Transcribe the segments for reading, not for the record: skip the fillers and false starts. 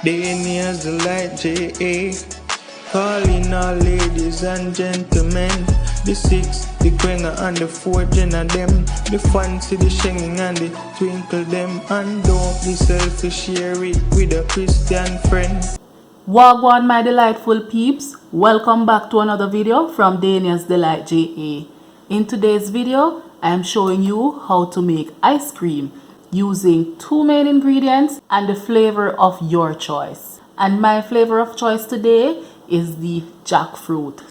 Daniel's the light J.A. Calling all ladies and gentlemen. The six, the quenga and the four gen of them. The fancy, the shinging and the twinkle them. And don't be selfish, share it with a Christian friend. Wagwan my delightful peeps, welcome back to another video from Daniel's Delight JA. In today's video, I am showing you how to make ice cream using two main ingredients and the flavor of your choice. And my flavor of choice today is the jackfruit.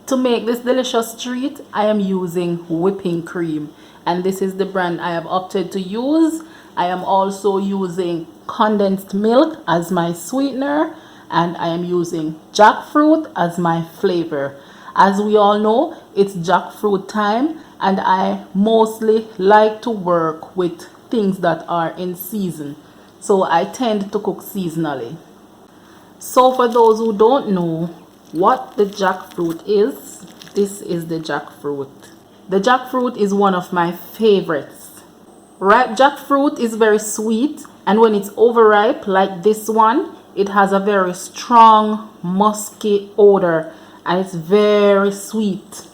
To make this delicious treat, I am using whipping cream, and this is the brand I have opted to use. I am also using condensed milk as my sweetener, and I am using jackfruit as my flavor. As we all know, it's jackfruit time, and I mostly like to work with things that are in season, so I tend to cook seasonally. So for those who don't know what the jackfruit is, this is the jackfruit. The jackfruit is one of my favorites. Ripe jackfruit is very sweet, and when it's overripe like this one, it has a very strong musky odor and it's very sweet.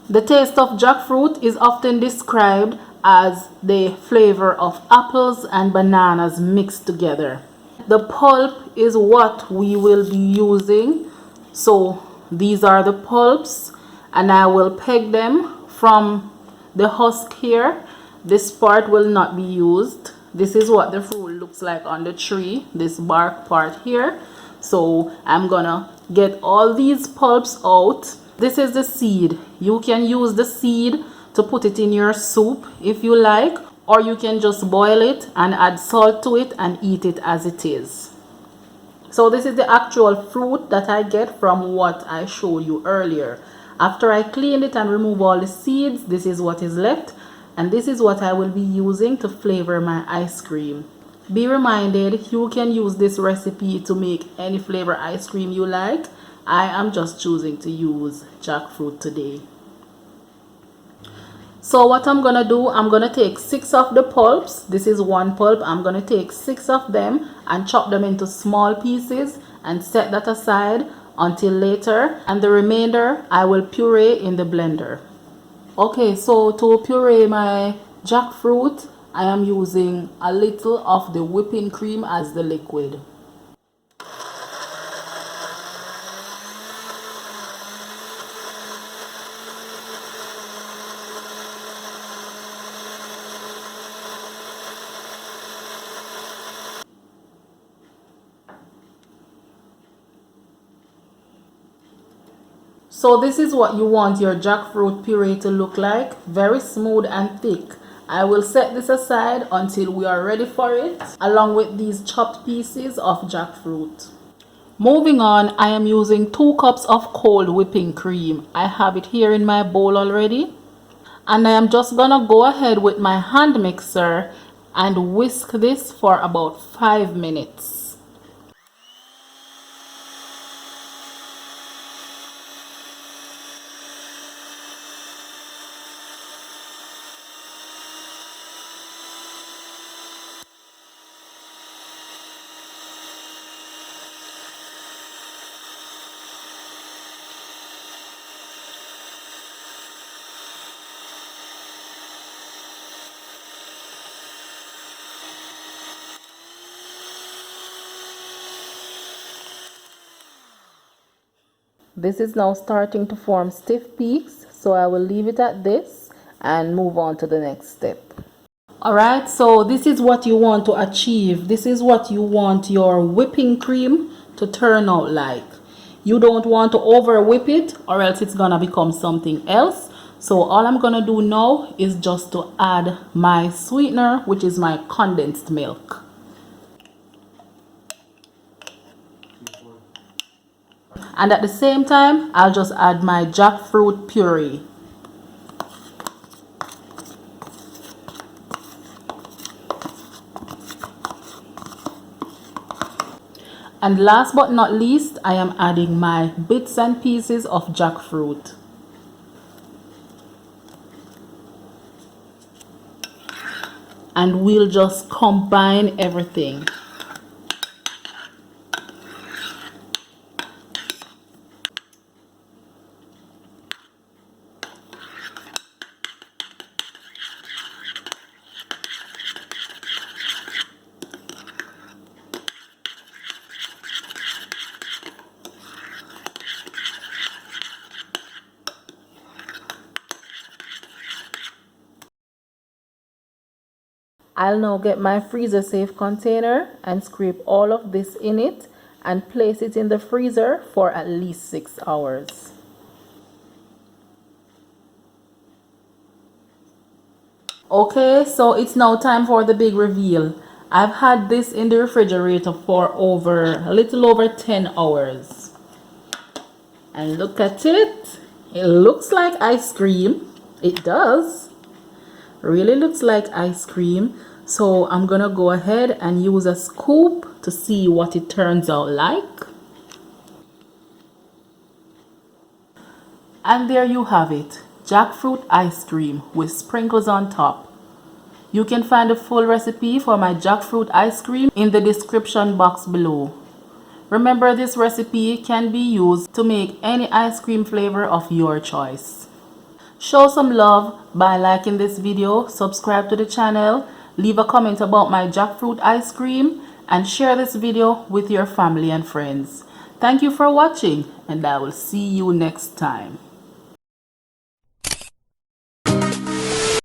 The taste of jackfruit is often described as the flavor of apples and bananas mixed together. The pulp is what we will be using. So these are the pulps, and I will peg them from the husk here. This part will not be used. This is what the fruit looks like on the tree, this bark part here. So I'm gonna get all these pulps out. This is the seed. You can use the seed to put it in your soup if you like, or you can just boil it and add salt to it and eat it as it is. So this is the actual fruit that I get from what I showed you earlier. After I clean it and remove all the seeds, this is what is left, and this is what I will be using to flavor my ice cream. Be reminded, you can use this recipe to make any flavor ice cream you like. I am just choosing to use jackfruit today. So what I'm gonna do, I'm gonna take 6 of the pulps. This is one pulp. I'm gonna take 6 of them and chop them into small pieces and set that aside until later, and the remainder I will puree in the blender. Okay, so to puree my jackfruit, I am using a little of the whipping cream as the liquid. So this is what you want your jackfruit puree to look like, very smooth and thick. I will set this aside until we are ready for it, along with these chopped pieces of jackfruit. Moving on, I am using 2 cups of cold whipping cream. I have it here in my bowl already. And I am just gonna go ahead with my hand mixer and whisk this for about 5 minutes. This is now starting to form stiff peaks, so I will leave it at this and move on to the next step. Alright, so this is what you want to achieve. This is what you want your whipping cream to turn out like. You don't want to over whip it, or else it's gonna become something else. So all I'm gonna do now is just to add my sweetener, which is my condensed milk. And at the same time, I'll just add my jackfruit puree. And last but not least, I am adding my bits and pieces of jackfruit. And we'll just combine everything. I'll now get my freezer safe container and scrape all of this in it and place it in the freezer for at least 6 hours. Okay, so it's now time for the big reveal. I've had this in the refrigerator for a little over 10 hours. And look at it. It looks like ice cream. It does. Really looks like ice cream. So I'm gonna go ahead and use a scoop to see what it turns out like. And there you have it, jackfruit ice cream with sprinkles on top. You can find the full recipe for my jackfruit ice cream in the description box below. Remember, this recipe can be used to make any ice cream flavor of your choice. Show some love by liking this video, subscribe to the channel, leave a comment about my jackfruit ice cream, and share this video with your family and friends. Thank you for watching, and I will see you next time.